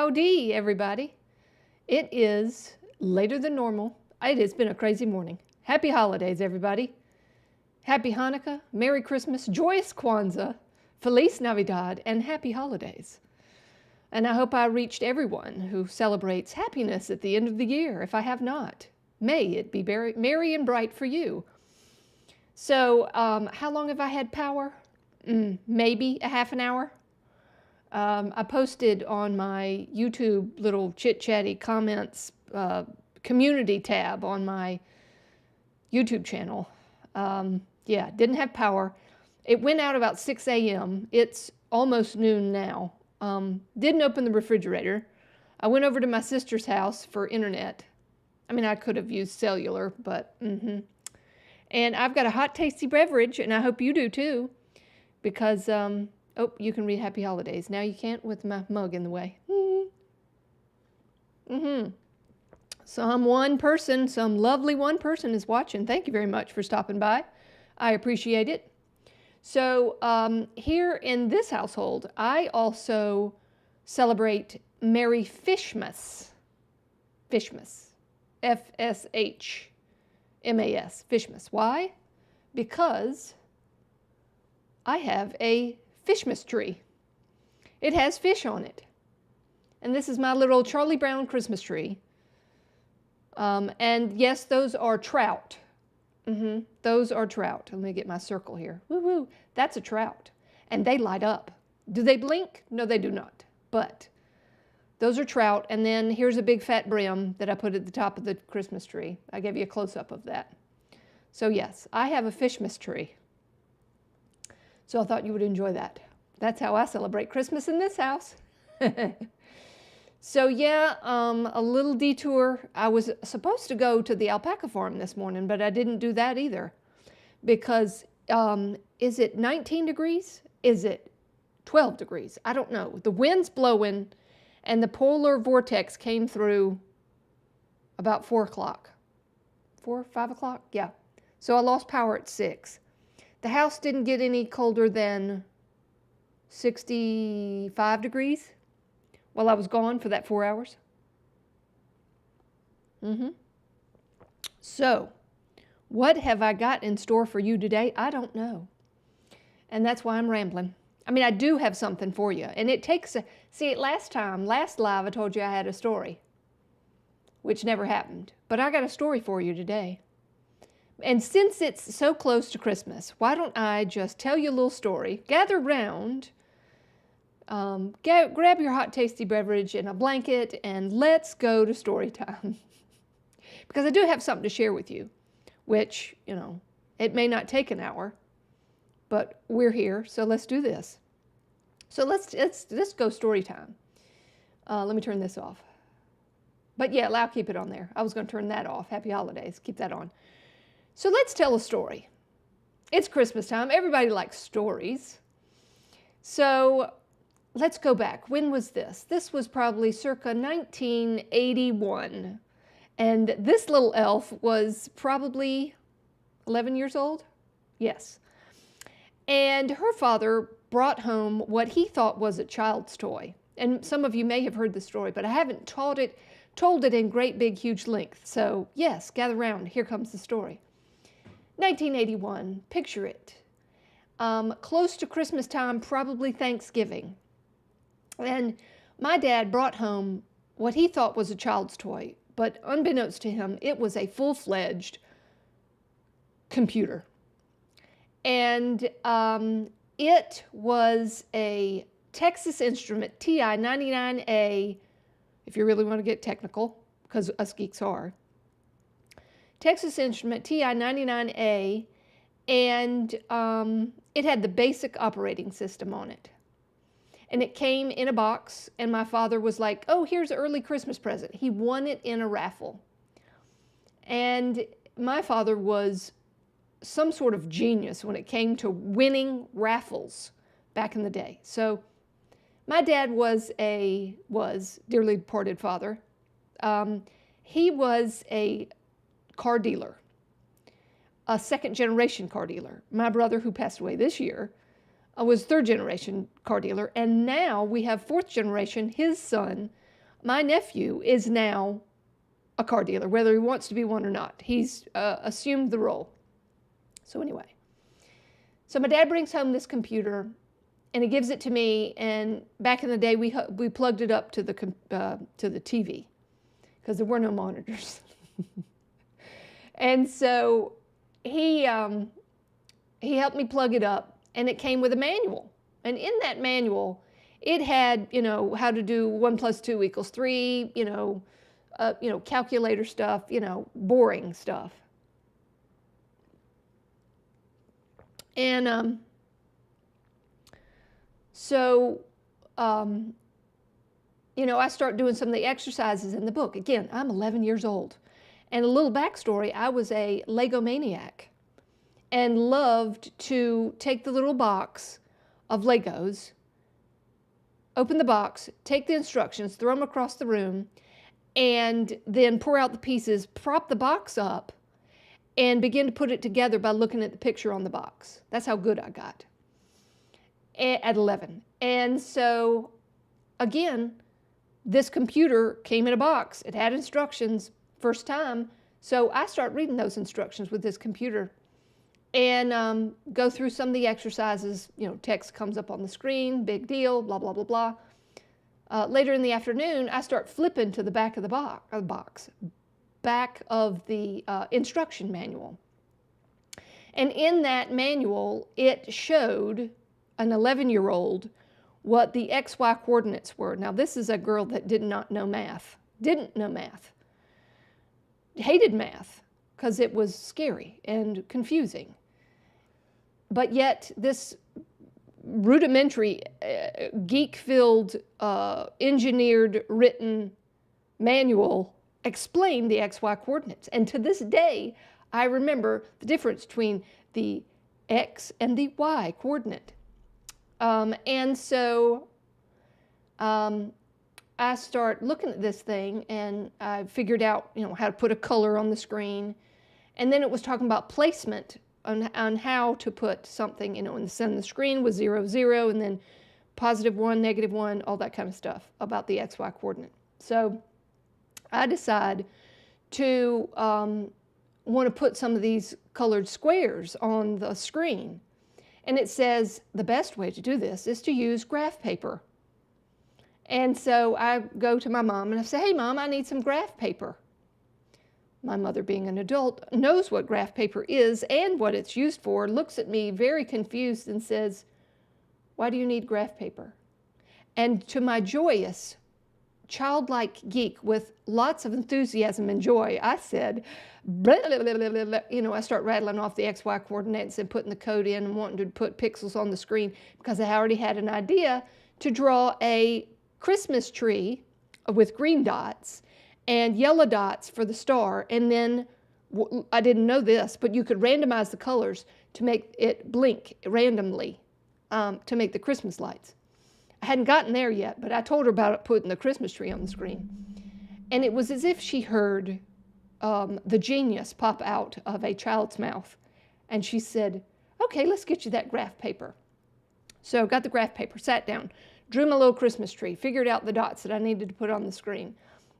Howdy, everybody. It is later than normal. It has been a crazy morning. Happy holidays, everybody. Happy Hanukkah, Merry Christmas, joyous Kwanzaa, Feliz Navidad, and happy holidays. And I hope I reached everyone who celebrates happiness at the end of the year. If I have not, may it be merry and bright for you. So, how long have I had power? Maybe a half an hour. I posted on my YouTube little chit-chatty comments community tab on my YouTube channel. Yeah, didn't have power. It went out about 6 a.m. It's almost noon now. Didn't open the refrigerator. I went over to my sister's house for internet. I mean, I could have used cellular, but And I've got a hot, tasty beverage, and I hope you do too, because oh, you can read Happy Holidays. Now you can't with my mug in the way. Some lovely one person is watching. Thank you very much for stopping by. I appreciate it. So here in this household, I also celebrate Merry Fishmas. Fishmas. F-S-H-M-A-S. Fishmas. Why? Because I have a Fishmas tree. It has fish on it. And this is my little Charlie Brown Christmas tree. And yes, those are trout. Those are trout. Let me get my circle here. Woo-woo. That's a trout. And they light up. Do they blink? No, they do not. But those are trout. And then here's a big fat brim that I put at the top of the Christmas tree. I gave you a close-up of that. So yes, I have a Fishmas tree. So I thought you would enjoy that. That's how I celebrate Christmas in this house. So yeah, a little detour. I was supposed to go to the alpaca farm this morning, but I didn't do that either. Because is it 19 degrees? Is it 12 degrees? I don't know. The wind's blowing and the polar vortex came through about 4 o'clock. 5 o'clock? Yeah. So I lost power at 6. The house didn't get any colder than 65 degrees while I was gone for that 4 hours. So, what have I got in store for you today? I don't know. And that's why I'm rambling. I mean, I do have something for you. And it takes see, last live, I told you I had a story, which never happened. But I got a story for you today. And since it's so close to Christmas, why don't I just tell you a little story, gather round, grab your hot, tasty beverage and a blanket, and let's go to story time. Because I do have something to share with you, which, you know, it may not take an hour, but we're here, so let's do this. So let's go story time. Let me turn this off. But yeah, I'll keep it on there. I was going to turn that off. Happy holidays. Keep that on. So let's tell a story. It's Christmas time. Everybody likes stories. So let's go back. When was this? This was probably circa 1981. And this little elf was probably 11 years old. Yes. And her father brought home what he thought was a child's toy. And some of you may have heard the story, but I haven't told it in great, big, huge length. So yes, gather round. Here comes the story. 1981, picture it. Close to Christmas time, probably Thanksgiving. And my dad brought home what he thought was a child's toy, but unbeknownst to him, it was a full-fledged computer. And it was a Texas Instrument TI-99A, if you really want to get technical, because us geeks are. Texas Instrument TI-99A, and it had the basic operating system on it. And it came in a box, and my father was like, oh, here's an early Christmas present. He won it in a raffle. And my father was some sort of genius when it came to winning raffles back in the day. So my dad was dearly departed father. He was a car dealer, a second-generation car dealer. My brother, who passed away this year, was third-generation car dealer, and now we have fourth generation. His son My nephew is now a car dealer, whether he wants to be one or not. He's assumed the role. So anyway, so my dad brings home this computer, and he gives it to me. And back in the day, we plugged it up to the TV because there were no monitors. And so he helped me plug it up, and it came with a manual. And in that manual, it had, how to do 1 + 2 = 3, calculator stuff, boring stuff. And I start doing some of the exercises in the book. Again, I'm 11 years old. And a little backstory, I was a Lego maniac and loved to take the little box of Legos, open the box, take the instructions, throw them across the room, and then pour out the pieces, prop the box up, and begin to put it together by looking at the picture on the box. That's how good I got at 11. And so, again, this computer came in a box. It had instructions, first time. So I start reading those instructions with this computer and go through some of the exercises. Text comes up on the screen, big deal, blah, blah, blah, blah. Later in the afternoon, I start flipping to the back of the box, back of the instruction manual. And in that manual, it showed an 11-year-old what the XY coordinates were. Now, this is a girl that did not know math, didn't know math, hated math because it was scary and confusing. But yet, this rudimentary, geek-filled, engineered, written manual explained the XY coordinates. And to this day, I remember the difference between the X and the Y coordinate. And so I start looking at this thing, and I figured out, how to put a color on the screen. And then it was talking about placement on how to put something, and the center of the screen was 0, 0, and then +1, -1, all that kind of stuff about the XY coordinate. So I decide to want to put some of these colored squares on the screen. And it says the best way to do this is to use graph paper. And so I go to my mom and I say, "Hey, Mom, I need some graph paper." My mother, being an adult, knows what graph paper is and what it's used for, looks at me very confused and says, "Why do you need graph paper?" And to my joyous, childlike geek with lots of enthusiasm and joy, I said, blah, blah, blah, blah, blah. I start rattling off the XY coordinates and putting the code in and wanting to put pixels on the screen because I already had an idea to draw a Christmas tree with green dots and yellow dots for the star. And then, I didn't know this, but you could randomize the colors to make it blink randomly to make the Christmas lights. I hadn't gotten there yet, but I told her about putting the Christmas tree on the screen. And it was as if she heard the genius pop out of a child's mouth. And she said, "Okay, let's get you that graph paper." So got the graph paper, sat down, drew my little Christmas tree, figured out the dots that I needed to put on the screen.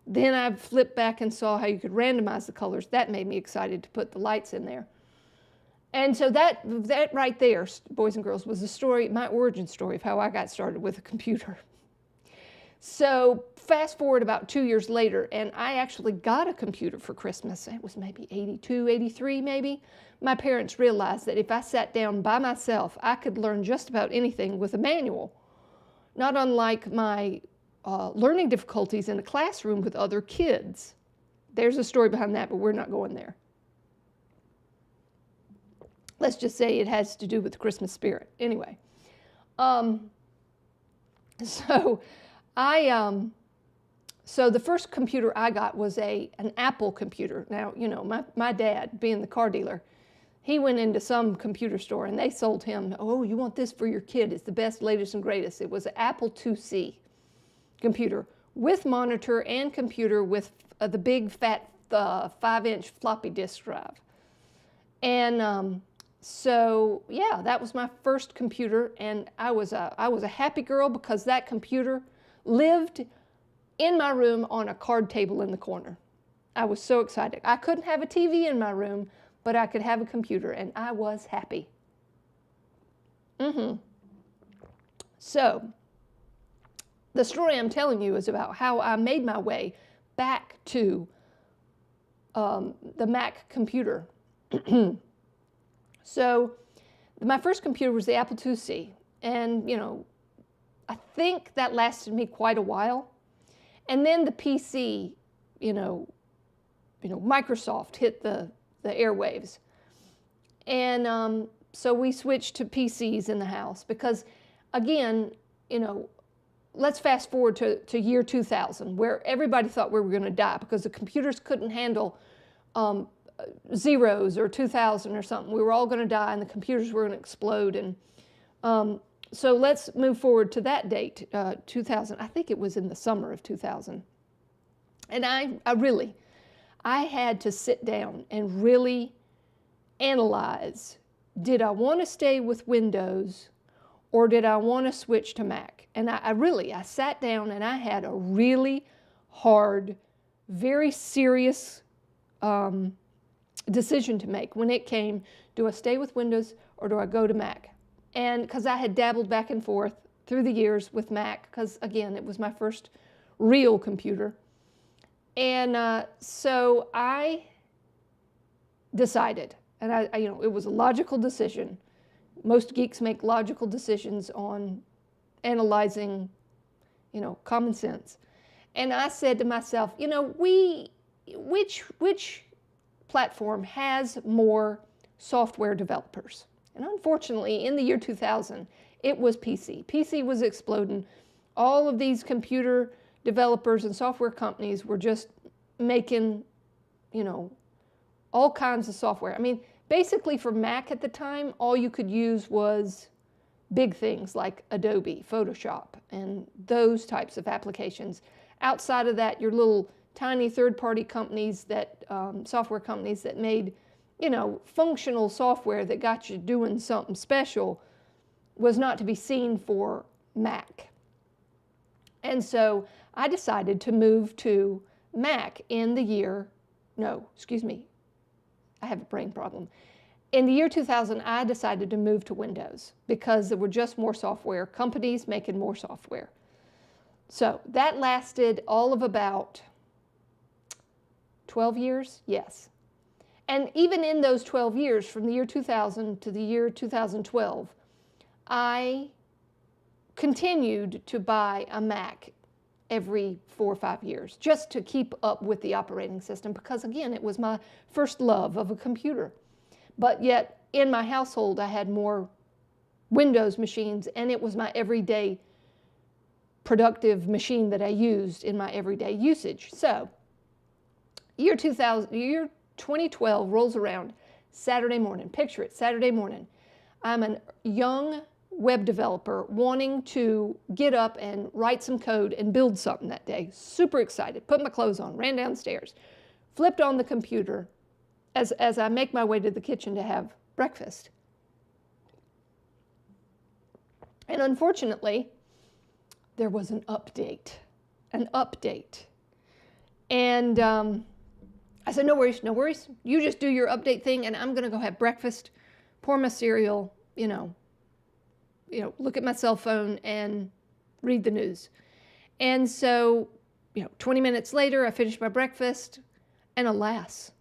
Then I flipped back and saw how you could randomize the colors. That made me excited to put the lights in there. And so that right there, boys and girls, was the story, my origin story of how I got started with a computer. So fast forward about 2 years later, and I actually got a computer for Christmas. It was maybe 82, 83 maybe. My parents realized that if I sat down by myself, I could learn just about anything with a manual. Not unlike my learning difficulties in a classroom with other kids. There's a story behind that, but we're not going there. Let's just say it has to do with the Christmas spirit. Anyway, so the first computer I got was an Apple computer. Now, my dad, being the car dealer, he went into some computer store and they sold him, "Oh, you want this for your kid? It's the best, latest, and greatest." It was an Apple IIc computer with monitor and computer with the big fat 5-inch floppy disk drive. And so yeah, that was my first computer, and I was a happy girl because that computer lived in my room on a card table in the corner. I was so excited. I couldn't have a TV in my room, but I could have a computer, and I was happy. So, the story I'm telling you is about how I made my way back to the Mac computer. So, my first computer was the Apple IIc, and I think that lasted me quite a while. And then the PC, Microsoft hit the airwaves, and so we switched to PCs in the house because, again, let's fast forward to year 2000, where everybody thought we were going to die because the computers couldn't handle zeros or 2000 or something. We were all going to die, and the computers were going to explode. And so let's move forward to that date, 2000. I think it was in the summer of 2000. And I had to sit down and really analyze, did I want to stay with Windows or did I want to switch to Mac? And I sat down and I had a really hard, very serious decision to make when it came, do I stay with Windows or do I go to Mac? And because I had dabbled back and forth through the years with Mac, because again, it was my first real computer. And so I decided, and it was a logical decision. Most geeks make logical decisions on analyzing, common sense. And I said to myself, which platform has more software developers? And unfortunately, in the year 2000, it was PC. PC was exploding. All of these computer developers and software companies were just making, all kinds of software. I mean, basically for Mac at the time, all you could use was big things like Adobe, Photoshop, and those types of applications. Outside of that, your little tiny third-party companies software companies that made, functional software that got you doing something special was not to be seen for Mac. And so I decided to move to Mac in the year, I have a brain problem. In the year 2000, I decided to move to Windows because there were just more software, companies making more software. So that lasted all of about 12 years, yes. And even in those 12 years, from the year 2000 to the year 2012, I continued to buy a Mac every 4 or 5 years just to keep up with the operating system because, again, it was my first love of a computer. But yet, in my household, I had more Windows machines, and it was my everyday productive machine that I used in my everyday usage. So, year 2012 rolls around, Saturday morning. Picture it, Saturday morning. I'm a young web developer wanting to get up and write some code and build something that day. Super excited. Put my clothes on, ran downstairs, flipped on the computer as I make my way to the kitchen to have breakfast. And unfortunately, there was an update. And I said, no worries. You just do your update thing, and I'm going to go have breakfast, pour my cereal, look at my cell phone and read the news. And so, 20 minutes later, I finished my breakfast, and alas,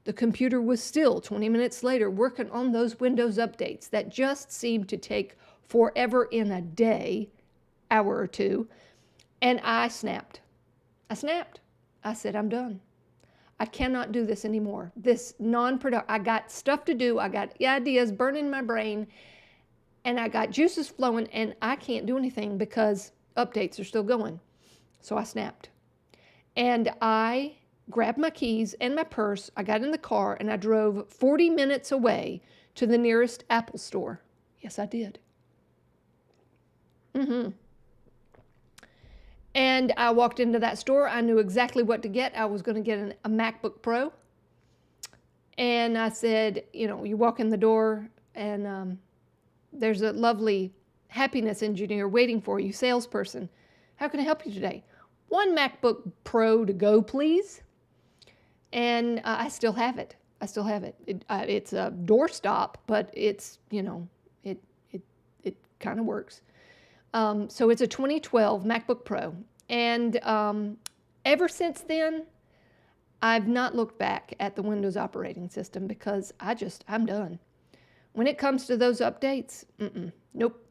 the computer was still 20 minutes later working on those Windows updates that just seemed to take forever in a day, hour or two, and I snapped. I said, I'm done. I cannot do this anymore. This non-productive, I got stuff to do, I got ideas burning my brain, and I got juices flowing, and I can't do anything because updates are still going. So I snapped. And I grabbed my keys and my purse, I got in the car, and I drove 40 minutes away to the nearest Apple store. Yes, I did. And I walked into that store. I knew exactly what to get. I was going to get a MacBook Pro. And I said, you walk in the door, and there's a lovely happiness engineer waiting for you, salesperson. How can I help you today? one MacBook Pro to go, please. And I still have it. I still have it. It's a doorstop, but it's, it kind of works. So it's a 2012 MacBook Pro. And ever since then, I've not looked back at the Windows operating system because I'm done. When it comes to those updates, nope,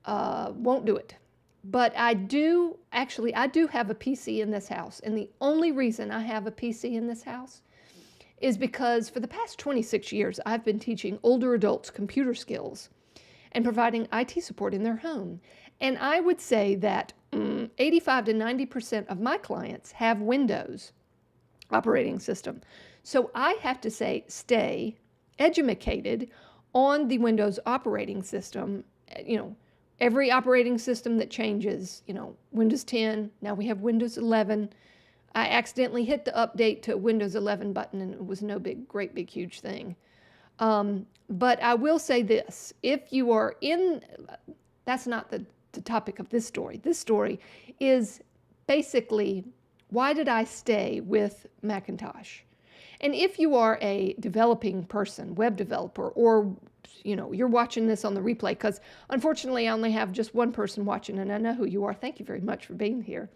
won't do it. But I do have a PC in this house. And the only reason I have a PC in this house is because for the past 26 years, I've been teaching older adults computer skills and providing IT support in their home. And I would say that 85 to 90% of my clients have Windows operating system. So I have to stay educated on the Windows operating system. Every operating system that changes, Windows 10, now we have Windows 11. I accidentally hit the update to Windows 11 button and it was no great big huge thing. But I will say this, if you are that's not the topic of this story. This story is basically, why did I stay with Macintosh? And if you are a developing person, web developer, or you're watching this on the replay, because unfortunately I only have just one person watching and I know who you are. Thank you very much for being here.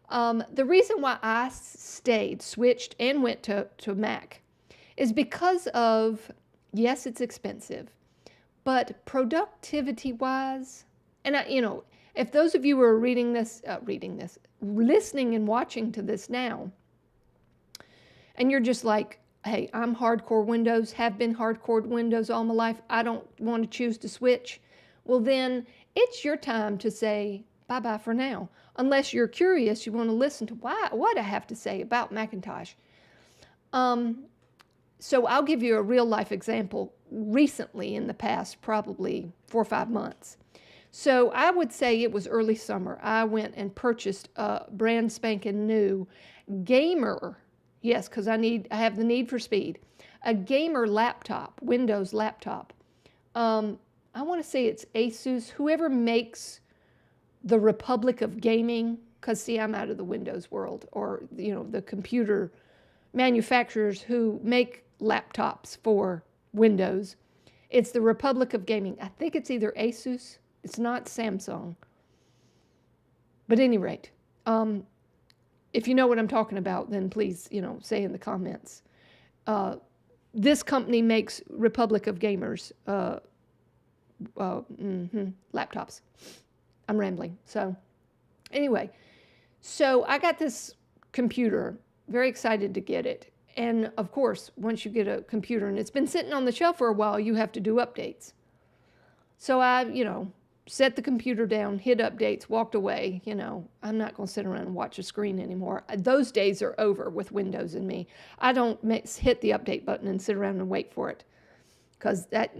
The reason why I switched and went to Mac is because of, yes, it's expensive, but productivity-wise, and if those of you who are listening and watching to this now, and you're just like, hey, I'm hardcore Windows, have been hardcore Windows all my life, I don't want to choose to switch, well then, it's your time to say bye-bye for now. Unless you're curious, you want to listen to what I have to say about Macintosh. So I'll give you a real life example recently in the past, probably 4 or 5 months. So I would say it was early summer. I went and purchased a brand spanking new gamer, yes, because I have the need for speed, a gamer laptop, Windows laptop. I want to say it's Asus, whoever makes the Republic of Gaming, because see, I'm out of the Windows world, or the computer manufacturers who make laptops for Windows. It's the Republic of Gaming. I think it's either Asus. It's not Samsung. But at any rate, if you know what I'm talking about, then please, say in the comments. This company makes Republic of Gamers laptops. I'm rambling. So anyway, so I got this computer, very excited to get it. And of course, once you get a computer and it's been sitting on the shelf for a while, you have to do updates. So I, set the computer down, hit updates, walked away. I'm not going to sit around and watch a screen anymore. Those days are over with Windows and me. I don't hit the update button and sit around and wait for it, because that,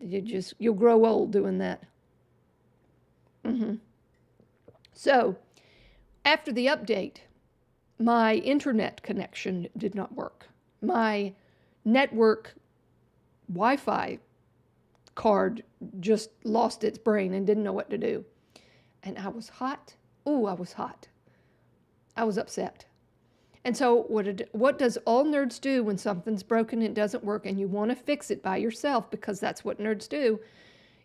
you'll grow old doing that. So after the update, my internet connection did not work. My network Wi-Fi card just lost its brain and didn't know what to do. And I was hot. Ooh, I was hot. I was upset. And so what does all nerds do when something's broken and it doesn't work and you want to fix it by yourself, because that's what nerds do?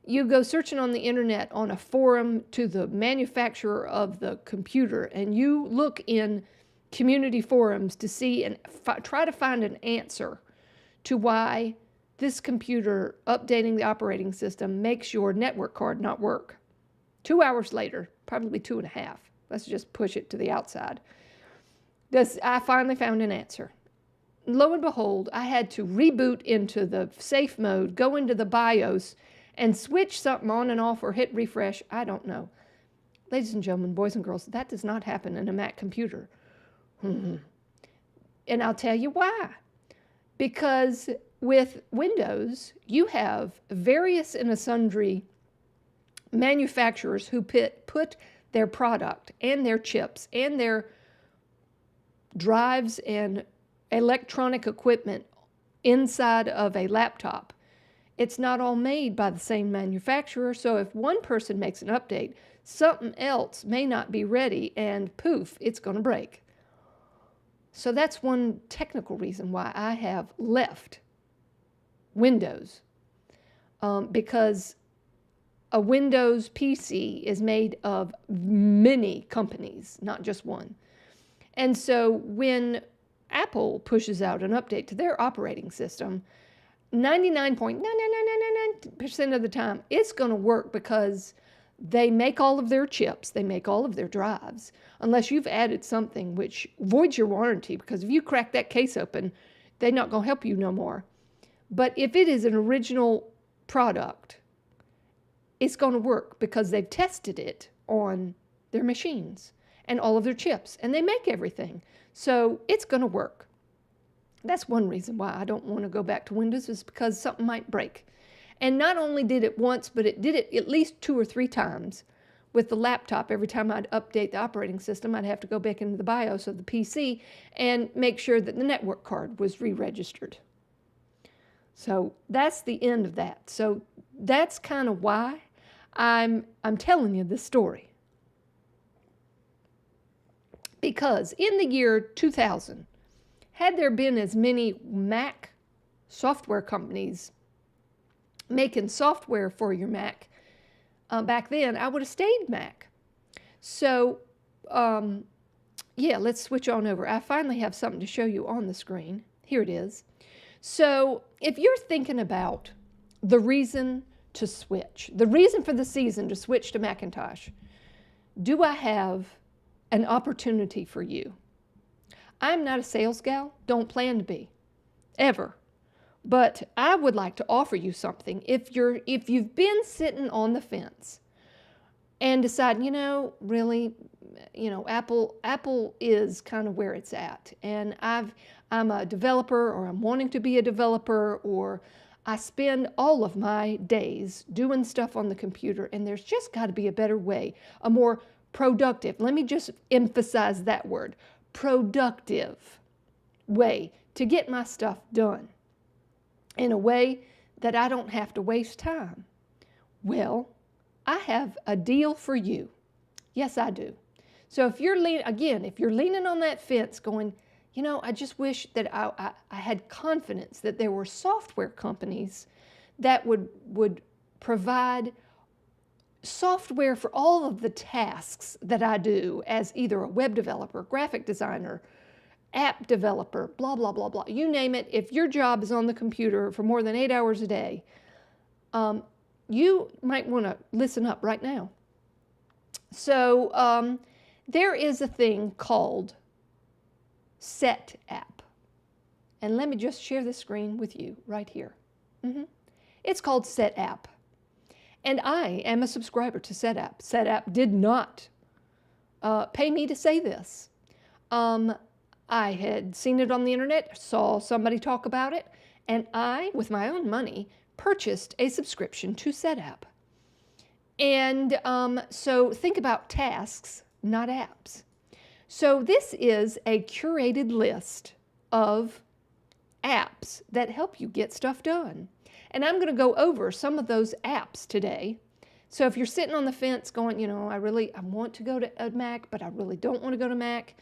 You go searching on the internet on a forum to the manufacturer of the computer, and you look in community forums to see and try to find an answer to why this computer updating the operating system makes your network card not work. 2 hours later, probably 2.5, let's just push it to the outside, I finally found an answer. Lo and behold, I had to reboot into the safe mode, go into the BIOS, and switch something on and off or hit refresh. I don't know. Ladies and gentlemen, boys and girls, that does not happen in a Mac computer. And I'll tell you why. Because with Windows, you have various and sundry manufacturers who put their product and their chips and their drives and electronic equipment inside of a laptop. It's not all made by the same manufacturer, so if one person makes an update, something else may not be ready, and poof, it's going to break. So that's one technical reason why I have left Windows, because a Windows PC is made of many companies, not just one. And so when Apple pushes out an update to their operating system, 99.99999% of the time, it's going to work because they make all of their chips, they make all of their drives, unless you've added something which voids your warranty, because if you crack that case open, they're not going to help you no more. But if it is an original product, it's going to work because they've tested it on their machines and all of their chips, and they make everything. So it's going to work. That's one reason why I don't want to go back to Windows, is because something might break. And not only did it once, but it did it at least 2 or 3 times with the laptop. Every time I'd update the operating system, I'd have to go back into the BIOS of the PC and make sure that the network card was re-registered. So that's the end of that. So that's kind of why I'm telling you this story. Because in the year 2000, had there been as many Mac software companies making software for your Mac back then, I would have stayed Mac. So, yeah, let's switch on over. I finally have something to show you on the screen. Here it is. So if you're thinking about the reason to switch, the reason for the season to switch to Macintosh, do I have an opportunity for you? I'm not a sales gal, don't plan to be, ever. But I would like to offer you something. If you've been sitting on the fence and deciding, really, Apple is kind of where it's at, and I'm a developer, or I'm wanting to be a developer, or I spend all of my days doing stuff on the computer, and there's just got to be a better way, a more productive, let me just emphasize that word, productive way to get my stuff done in a way that I don't have to waste time. Well, I have a deal for you. Yes, I do. So if you're leaning on that fence going, I just wish that I had confidence that there were software companies that would provide software for all of the tasks that I do as either a web developer, graphic designer, app developer, blah, blah, blah, blah. You name it. If your job is on the computer for more than 8 hours a day, you might want to listen up right now. So there is a thing called SetApp. And let me just share the screen with you right here. It's called SetApp. And I am a subscriber to SetApp. SetApp did not pay me to say this. I had seen it on the internet, saw somebody talk about it, and I, with my own money, purchased a subscription to SetApp. And so think about tasks, not apps. So this is a curated list of apps that help you get stuff done. And I'm going to go over some of those apps today. So if you're sitting on the fence going, I want to go to a Mac, but I really don't want to go to Mac.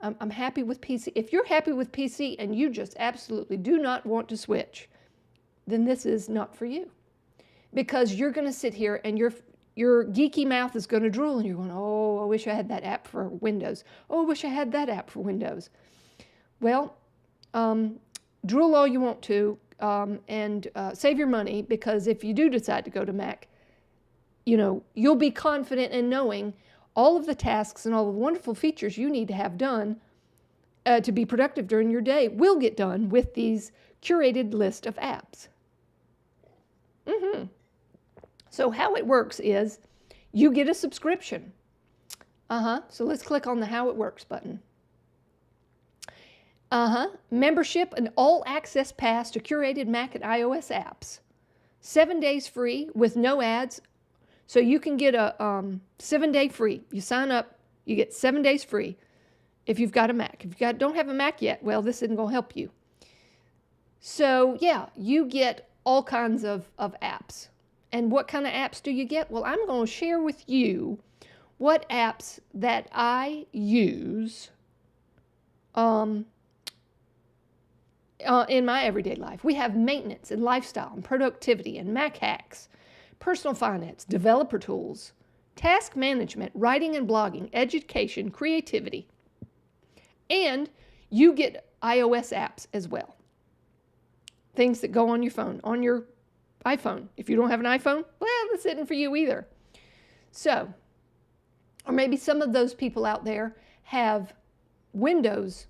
I'm happy with PC. If you're happy with PC and you just absolutely do not want to switch, then this is not for you. Because you're going to sit here and your geeky mouth is going to drool and you're going, oh, I wish I had that app for Windows. Oh, I wish I had that app for Windows. Well, drool all you want to. And save your money, because if you do decide to go to Mac, you'll be confident in knowing all of the tasks and all the wonderful features you need to have done to be productive during your day will get done with these curated list of apps. So how it works is you get a subscription. So let's click on the How It Works button. Membership and all access pass to curated Mac and iOS apps. 7 days free with no ads. So you can get a 7-day free. You sign up, you get 7 days free if you've got a Mac. If you don't have a Mac yet, well, this isn't going to help you. So yeah, you get all kinds of apps. And what kind of apps do you get? Well, I'm going to share with you what apps that I use in my everyday life. We have maintenance and lifestyle and productivity and Mac hacks, personal finance, developer tools, task management, writing and blogging, education, creativity, and you get iOS apps as well. Things that go on your phone, on your iPhone. If you don't have an iPhone, well, this isn't for you either. So, or maybe some of those people out there have Windows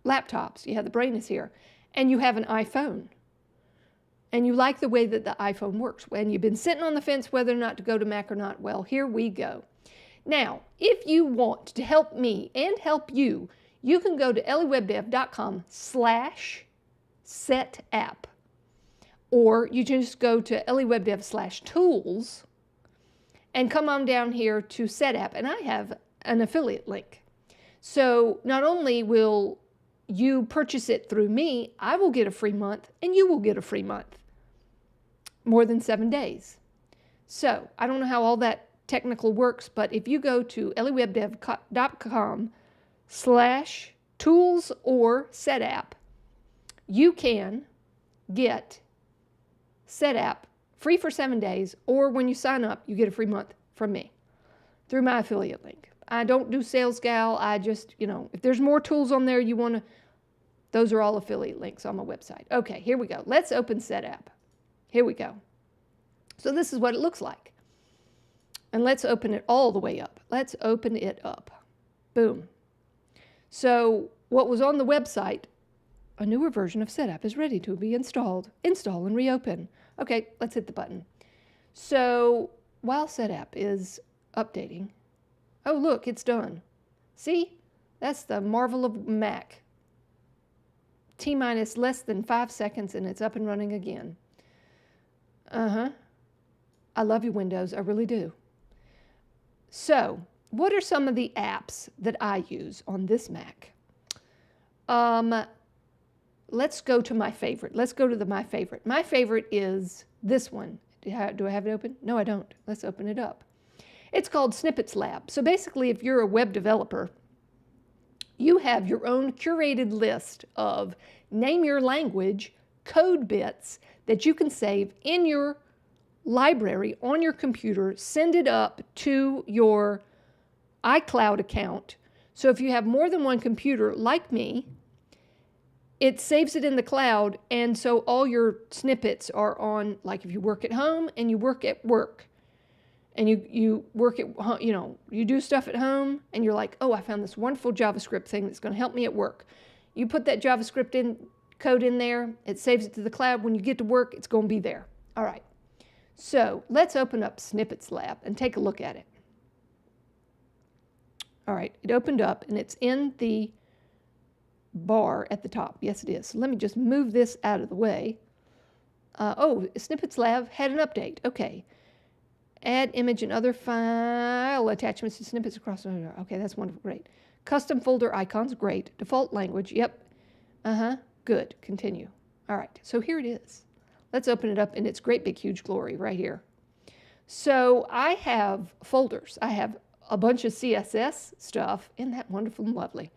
laptops. You have the brain is here, and you have an iPhone. And you like the way that the iPhone works. When you've been sitting on the fence whether or not to go to Mac or not, well, here we go. Now, if you want to help me and help you, you can go to EleWebDev.com/setapp. Or you can just go to EleWebDev/tools and come on down here to setapp. And I have an affiliate link. So not only will you purchase it through me, I will get a free month and you will get a free month. More than 7 days. So I don't know how all that technical works, but if you go to EleWebDev.com/tools or setapp, you can get setapp free for 7 days, or when you sign up, you get a free month from me through my affiliate link. I don't do sales gal. I just, if there's more tools on there you want to, those are all affiliate links on my website. Okay, here we go. Let's open setapp. Here we go. So this is what it looks like. And let's open it all the way up. Let's open it up. Boom. So what was on the website, a newer version of setapp is ready to be installed. Install and reopen. Okay, let's hit the button. So while setapp is updating, oh look, it's done. See? That's the marvel of Mac. T-minus less than 5 seconds and it's up and running again. I love you, Windows. I really do. So, what are some of the apps that I use on this Mac? Let's go to my favorite. Let's go to my favorite. My favorite is this one. Do I have it open? No, I don't. Let's open it up. It's called Snippets Lab. So basically, if you're a web developer, you have your own curated list of name your language code bits that you can save in your library on your computer, send it up to your iCloud account. So if you have more than one computer, like me, it saves it in the cloud, and so all your snippets are on, like if you work at home and you work at work, and you work at, you do stuff at home, and you're like, oh, I found this wonderful JavaScript thing that's going to help me at work. You put that JavaScript code in there, it saves it to the cloud. When you get to work, it's going to be there. All right. So let's open up Snippets Lab and take a look at it. All right, it opened up and it's in the bar at the top. Yes, it is. So let me just move this out of the way. Oh, Snippets Lab had an update. Okay. Add image and other file attachments to snippets across. Okay, that's wonderful. Great. Custom folder icons. Great. Default language. Yep. Good. Continue. All right. So here it is. Let's open it up in its great big huge glory right here. So I have folders. I have a bunch of CSS stuff. Isn't that wonderful and lovely?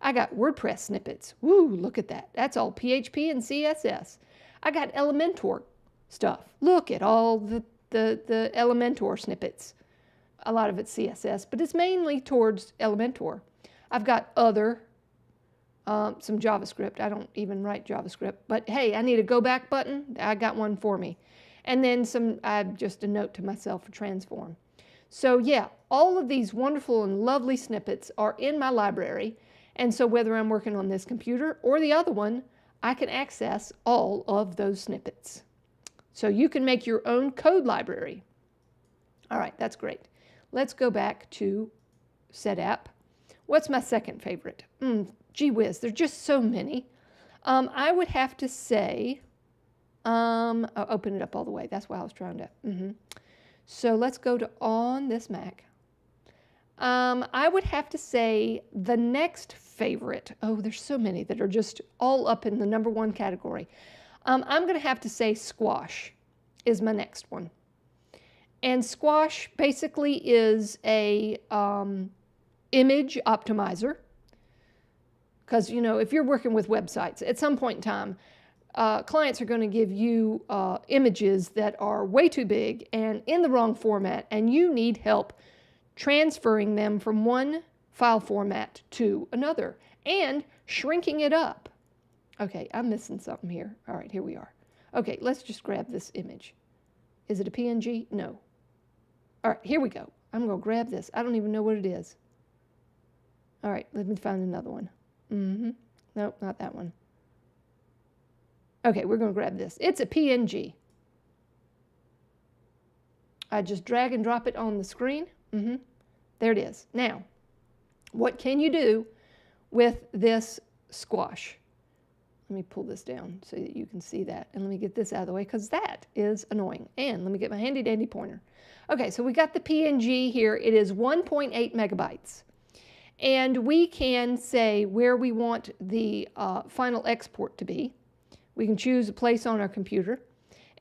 I got WordPress snippets. Woo, look at that. That's all PHP and CSS. I got Elementor stuff. Look at all the Elementor snippets. A lot of it's CSS, but it's mainly towards Elementor. I've got other, some JavaScript. I don't even write JavaScript, but hey, I need a go back button. I got one for me. And then just a note to myself for transform. So yeah, all of these wonderful and lovely snippets are in my library. And so whether I'm working on this computer or the other one, I can access all of those snippets. So you can make your own code library. All right, that's great. Let's go back to setapp. What's my second favorite? Gee whiz, there's just so many. I would have to say, I'll open it up all the way. That's why I was trying to. So let's go to on this Mac. I would have to say the next favorite. Oh, there's so many that are just all up in the #1 category. I'm going to have to say Squash is my next one. And Squash basically is a image optimizer. Because, you know, if you're working with websites, at some point in time, clients are going to give you images that are way too big and in the wrong format, and you need help transferring them from one file format to another and shrinking it up. Okay, I'm missing something here. All right, here we are. Okay, let's just grab this image. Is it a PNG? No. All right, here we go. I'm going to grab this. I don't even know what it is. All right, let me find another one. Nope, not that one. Okay, we're going to grab this. It's a PNG. I just drag and drop it on the screen. There it is. Now, what can you do with this Squash? Let me pull this down so that you can see that. And let me get this out of the way because that is annoying. And let me get my handy dandy pointer. Okay, so we got the PNG here. It is 1.8 megabytes. And we can say where we want the final export to be. We can choose a place on our computer.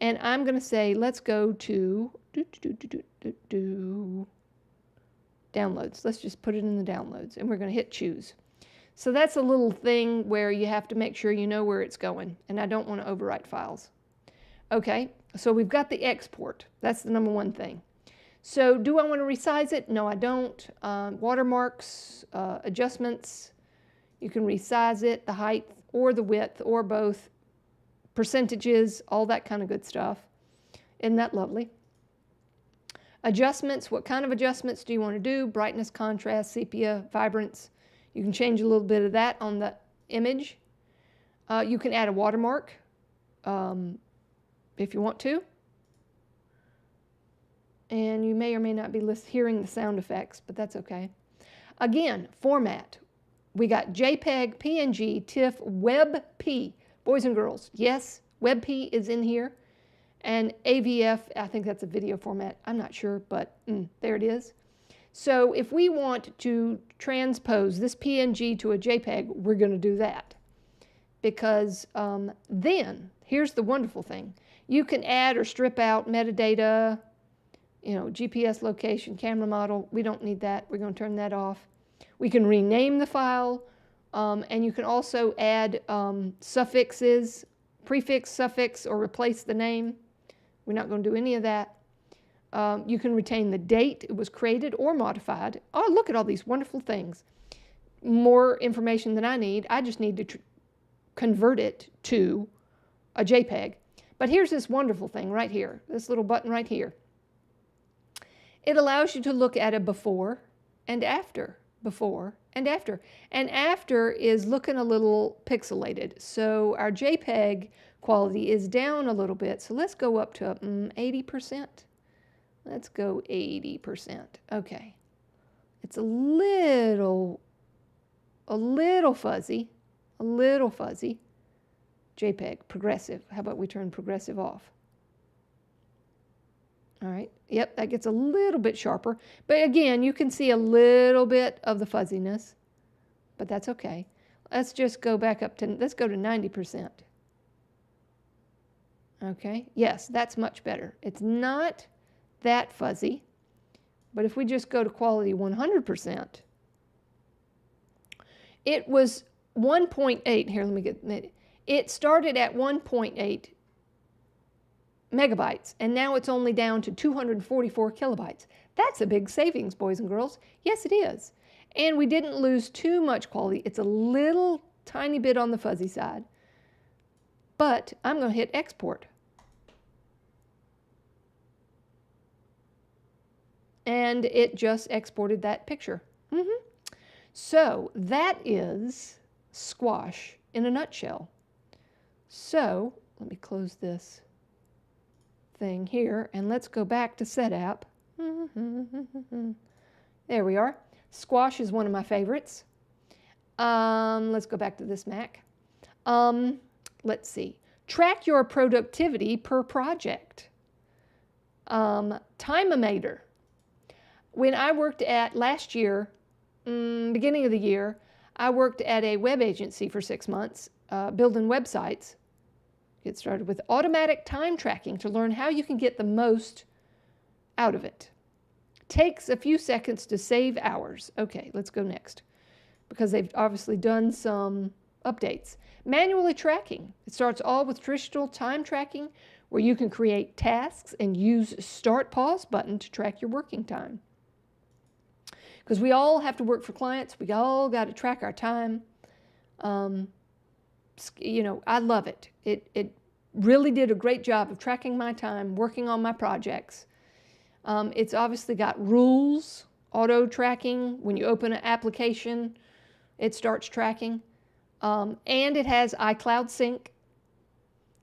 And I'm going to say, let's go to downloads. Let's just put it in the downloads. And we're going to hit choose. So that's a little thing where you have to make sure you know where it's going. And I don't want to overwrite files. Okay, so we've got the export. That's the number one thing. So do I want to resize it? No, I don't. Watermarks, adjustments, you can resize it, the height or the width or both, percentages, all that kind of good stuff. Isn't that lovely? Adjustments, what kind of adjustments do you want to do? Brightness, contrast, sepia, vibrance. You can change a little bit of that on the image. You can add a watermark if you want to. And you may or may not be hearing the sound effects, but that's okay. Again, format. We got JPEG, PNG, TIFF, WebP. Boys and girls, yes, WebP is in here. And AVF, I think that's a video format. I'm not sure, but there it is. So if we want to transpose this PNG to a JPEG, we're going to do that. Because then, here's the wonderful thing. You can add or strip out metadata, you know, GPS location, camera model. We don't need that. We're going to turn that off. We can rename the file, and you can also add suffixes, prefix, suffix, or replace the name. We're not going to do any of that. You can retain the date it was created or modified. Oh, look at all these wonderful things. More information than I need. I just need to convert it to a JPEG. But here's this wonderful thing right here, this little button right here. It allows you to look at a before and after, before and after. And after is looking a little pixelated. So our JPEG quality is down a little bit. So let's go up to 80%. Let's go 80%. Okay. It's a little fuzzy, JPEG, progressive. How about we turn progressive off? All right. Yep, that gets a little bit sharper. But again, you can see a little bit of the fuzziness, but that's okay. Let's just go back up to, let's go to 90%. Okay. Yes, that's much better. It's not that fuzzy, but if we just go to quality 100%, it was 1.8. Here, let me get, it started at 1.8 megabytes, and now it's only down to 244 kilobytes. That's a big savings, boys and girls. Yes, it is. And we didn't lose too much quality. It's a little tiny bit on the fuzzy side. But I'm going to hit export. And it just exported that picture. So that is Squash in a nutshell. So let me close this thing here and let's go back to setup. There we are. Squash is one of my favorites. Let's go back to this Mac. Let's see. Track your productivity per project. Time-o-mator. When I worked at, last year, beginning of the year, I worked at a web agency for 6 months, building websites. Get started with automatic time tracking to learn how you can get the most out of it. Takes a few seconds to save hours. Okay, let's go next, because they've obviously done some updates. Manually tracking. It starts all with traditional time tracking, where you can create tasks and use start pause button to track your working time. Because we all have to work for clients. We all got to track our time. You know, I love it. It really did a great job of tracking my time, working on my projects. It's obviously got rules, auto tracking. When you open an application, it starts tracking. And it has iCloud Sync.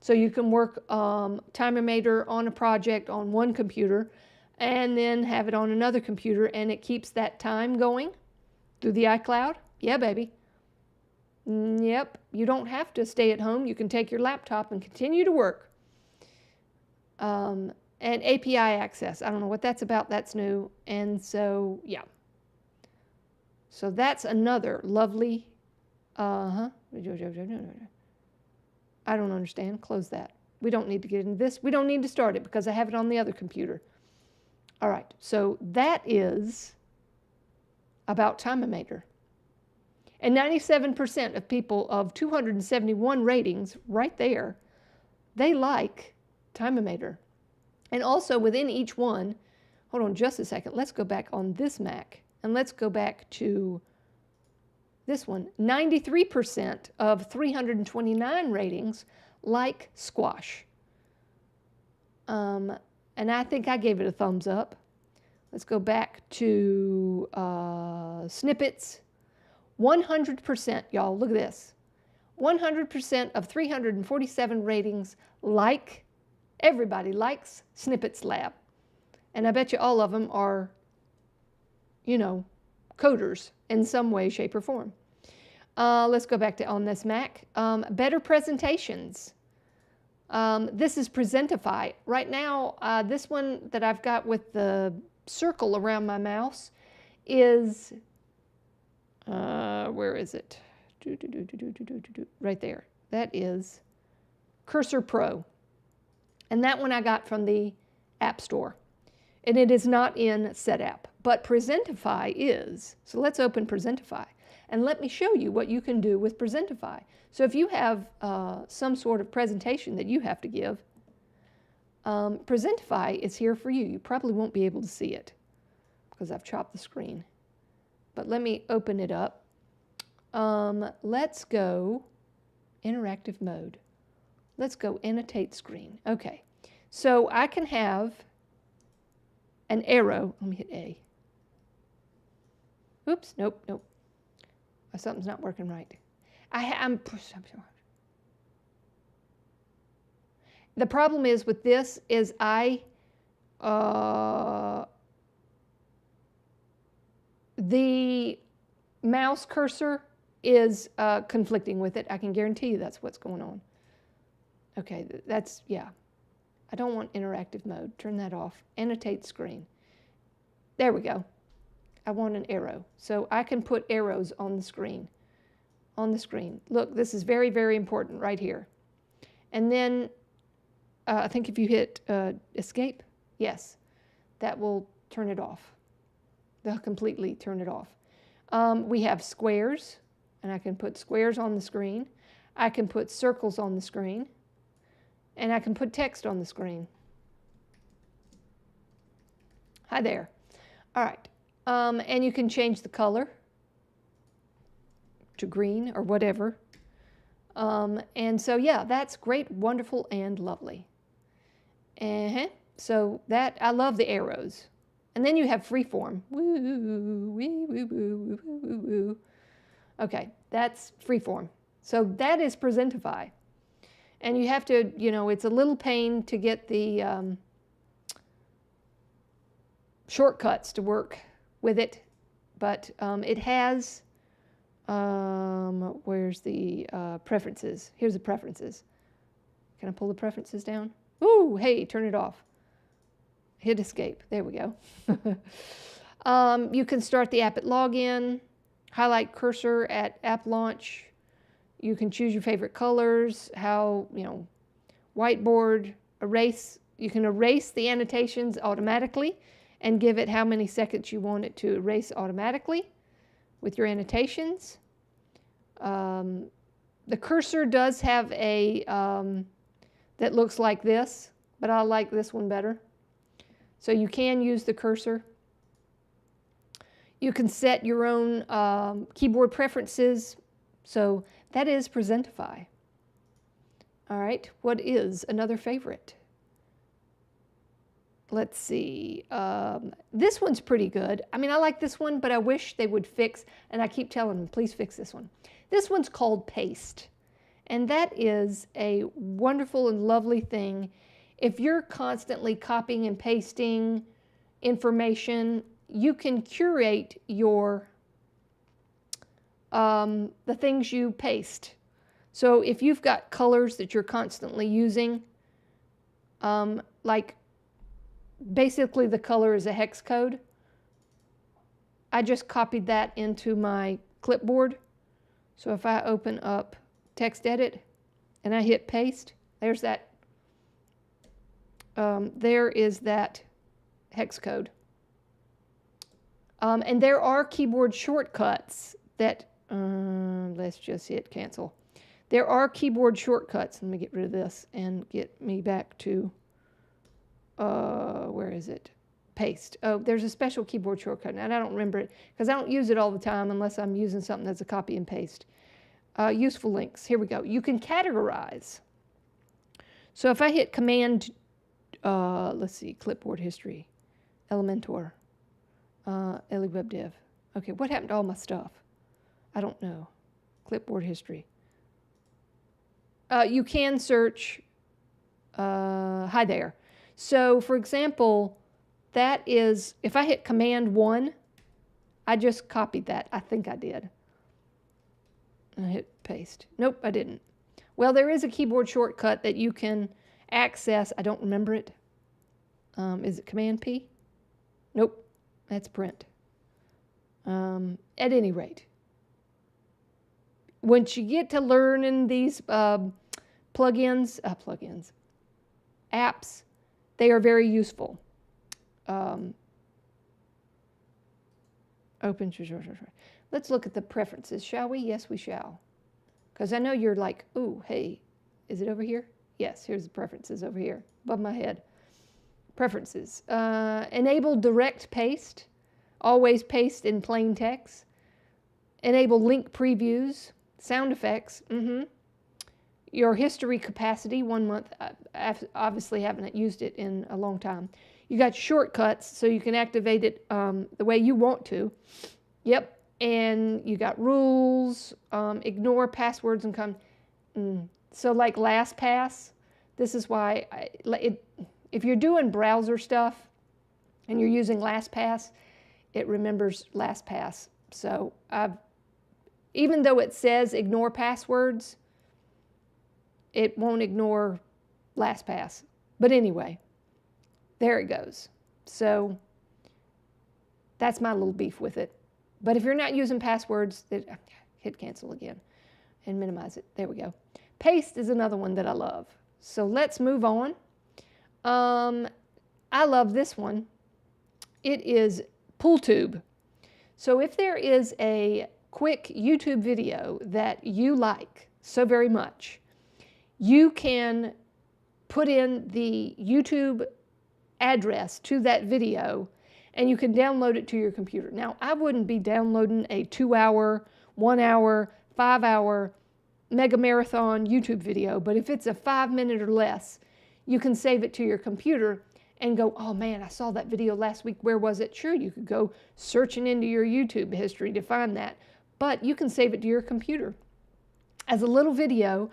So you can work Timermator on a project on one computer and then have it on another computer, and it keeps that time going through the iCloud. Yeah, baby. Yep, you don't have to stay at home. You can take your laptop and continue to work. And API access. I don't know what that's about. That's new. And so, yeah. So that's another lovely, I don't understand. Close that. We don't need to get into this. We don't need to start it because I have it on the other computer. All right, so that is about Timermator. And 97% of people of 271 ratings right there, they like Timermator. And also within each one, hold on just a second, let's go back on this Mac and let's go back to this one. 93% of 329 ratings like Squash. And I think I gave it a thumbs up. Let's go back to snippets. 100%, y'all, look at this. 100% of 347 ratings like, everybody likes Snippets Lab. And I bet you all of them are, you know, coders in some way, shape, or form. Let's go back to on this Mac. Better presentations. This is Presentify. Right now, this one that I've got with the circle around my mouse is, where is it? Right there. That is Cursor Pro. And that one I got from the App Store. And it is not in Setapp, but Presentify is. So let's open Presentify. And let me show you what you can do with Presentify. So if you have some sort of presentation that you have to give, Presentify is here for you. You probably won't be able to see it because I've chopped the screen. But let me open it up. Let's go interactive mode. Let's go annotate screen. Okay, so I can have an arrow. Let me hit A. Oops, nope. Something's not working right. The problem is with this is the mouse cursor is conflicting with it. I can guarantee you that's what's going on. Okay, that's, yeah. I don't want interactive mode. Turn that off. Annotate screen. There we go. I want an arrow. So I can put arrows on the screen. On the screen. Look, this is very, very important right here. And then I think if you hit escape, yes, that will turn it off. They'll completely turn it off. We have squares, and I can put squares on the screen. I can put circles on the screen. And I can put text on the screen. Hi there. All right. And you can change the color to green or whatever. And so, yeah, that's great, wonderful, and lovely. So that, I love the arrows. And then you have freeform. Woo, wee, woo, woo, woo, woo, woo. Okay, that's freeform. So that is Presentify. And you have to, you know, it's a little pain to get the shortcuts to work with it, but it has, where's the preferences? Here's the preferences. Can I pull the preferences down? Ooh, hey, turn it off. Hit escape. There we go. You can start the app at login, highlight cursor at app launch. You can choose your favorite colors, how, you know, whiteboard, erase. You can erase the annotations automatically and give it how many seconds you want it to erase automatically with your annotations. The cursor does have a that looks like this, but I like this one better. So you can use the cursor. You can set your own keyboard preferences. So that is Presentify. All right, what is another favorite? Let's see. This one's pretty good. I mean, I like this one, but I wish they would fix, and I keep telling them, please fix this one. This one's called Paste, and that is a wonderful and lovely thing. If you're constantly copying and pasting information, you can curate your the things you paste. So if you've got colors that you're constantly using, like basically the color is a hex code, I just copied that into my clipboard. So if I open up Text Edit and I hit paste, there's that. There is that hex code. And there are keyboard shortcuts that, let's just hit cancel. There are keyboard shortcuts. Let me get rid of this and get me back to, where is it? Paste. Oh, there's a special keyboard shortcut, and I don't remember it because I don't use it all the time unless I'm using something that's a copy and paste. Useful links. Here we go. You can categorize. So if I hit Command, let's see, clipboard history, Elementor, EleWebDev. Okay, what happened to all my stuff? I don't know. Clipboard history. You can search, hi there. So for example, that is, if I hit Command 1, I just copied that. I think I did. And I hit paste. Nope, I didn't. Well, there is a keyboard shortcut that you can access. I don't remember it. Is it Command P? Nope, that's print. At any rate, once you get to learning these plugins, apps, they are very useful. Open. Let's look at the preferences, shall we? Yes, we shall. Because I know you're like, ooh, hey, is it over here? Yes, here's the preferences over here, above my head. Preferences. Enable direct paste. Always paste in plain text. Enable link previews. Sound effects. Your history capacity, 1 month. I obviously haven't used it in a long time. You got shortcuts, so you can activate it the way you want to. Yep. And you got rules, ignore passwords and so like LastPass, this is why if you're doing browser stuff and you're using LastPass, it remembers LastPass. So even though it says ignore passwords, it won't ignore LastPass. But anyway, there it goes. So that's my little beef with it. But if you're not using passwords, hit cancel again and minimize it. There we go. Paste is another one that I love. So let's move on. I love this one. It is PullTube. So if there is a quick YouTube video that you like so very much, you can put in the YouTube address to that video and you can download it to your computer. Now, I wouldn't be downloading a 2-hour, 1 hour, 5-hour mega marathon YouTube video, but if it's a 5-minute or less, you can save it to your computer and go, oh man, I saw that video last week, where was it? Sure, you could go searching into your YouTube history to find that, but you can save it to your computer as a little video,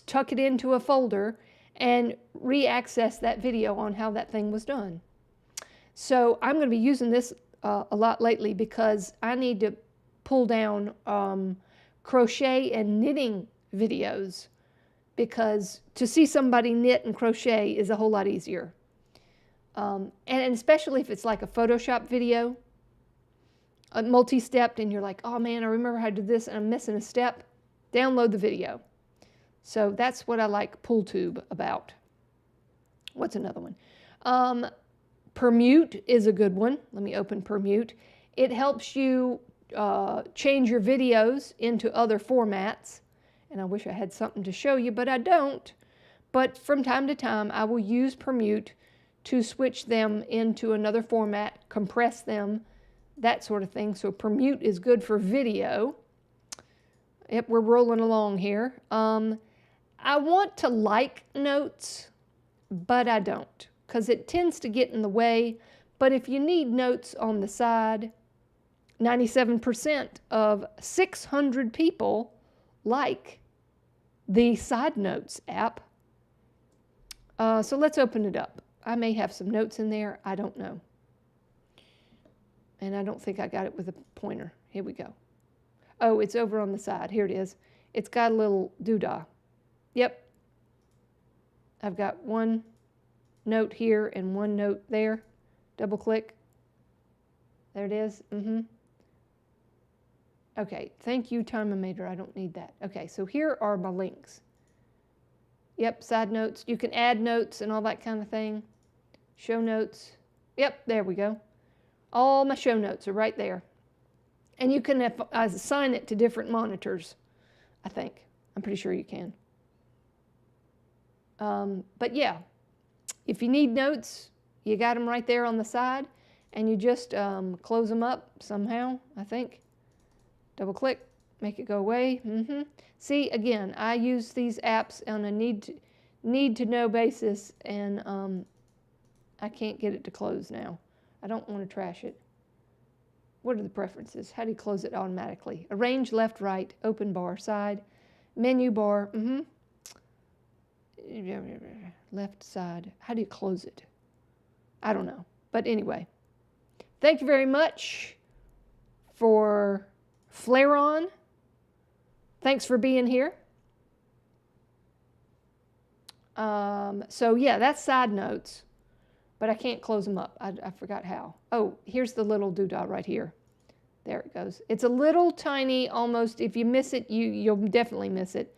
tuck it into a folder, and re-access that video on how that thing was done. So I'm going to be using this a lot lately because I need to pull down crochet and knitting videos, because to see somebody knit and crochet is a whole lot easier. And especially if it's like a Photoshop video, multi-stepped, and you're like, oh man, I remember how to do this and I'm missing a step, download the video. So that's what I like PullTube about. What's another one? Permute is a good one. Let me open Permute. It helps you change your videos into other formats. And I wish I had something to show you, but I don't. But from time to time, I will use Permute to switch them into another format, compress them, that sort of thing. So Permute is good for video. Yep, we're rolling along here. I want to like notes, but I don't, because it tends to get in the way. But if you need notes on the side, 97% of 600 people like the Side Notes app. So let's open it up. I may have some notes in there. I don't know. And I don't think I got it with a pointer. Here we go. Oh, it's over on the side. Here it is. It's got a little doodah. Yep. I've got one note here and one note there. Double click. There it is. Okay, thank you, Timeometer. I don't need that. Okay, so here are my links. Yep, side notes. You can add notes and all that kind of thing. Show notes. Yep, there we go. All my show notes are right there. And you can assign it to different monitors, I think. I'm pretty sure you can. But yeah, if you need notes, you got them right there on the side, and you just close them up somehow, I think. Double click, make it go away. See, again, I use these apps on a need to know basis, and I can't get it to close now. I don't want to trash it. What are the preferences? How do you close it automatically? Arrange left, right, open bar, side, menu bar, left side. How do you close it? I don't know. But anyway, thank you very much for Flare On. Thanks for being here. So yeah, that's Side Notes, but I can't close them up. I forgot how. Oh, here's the little doodah right here. There it goes. It's a little tiny, almost, if you miss it, you'll definitely miss it.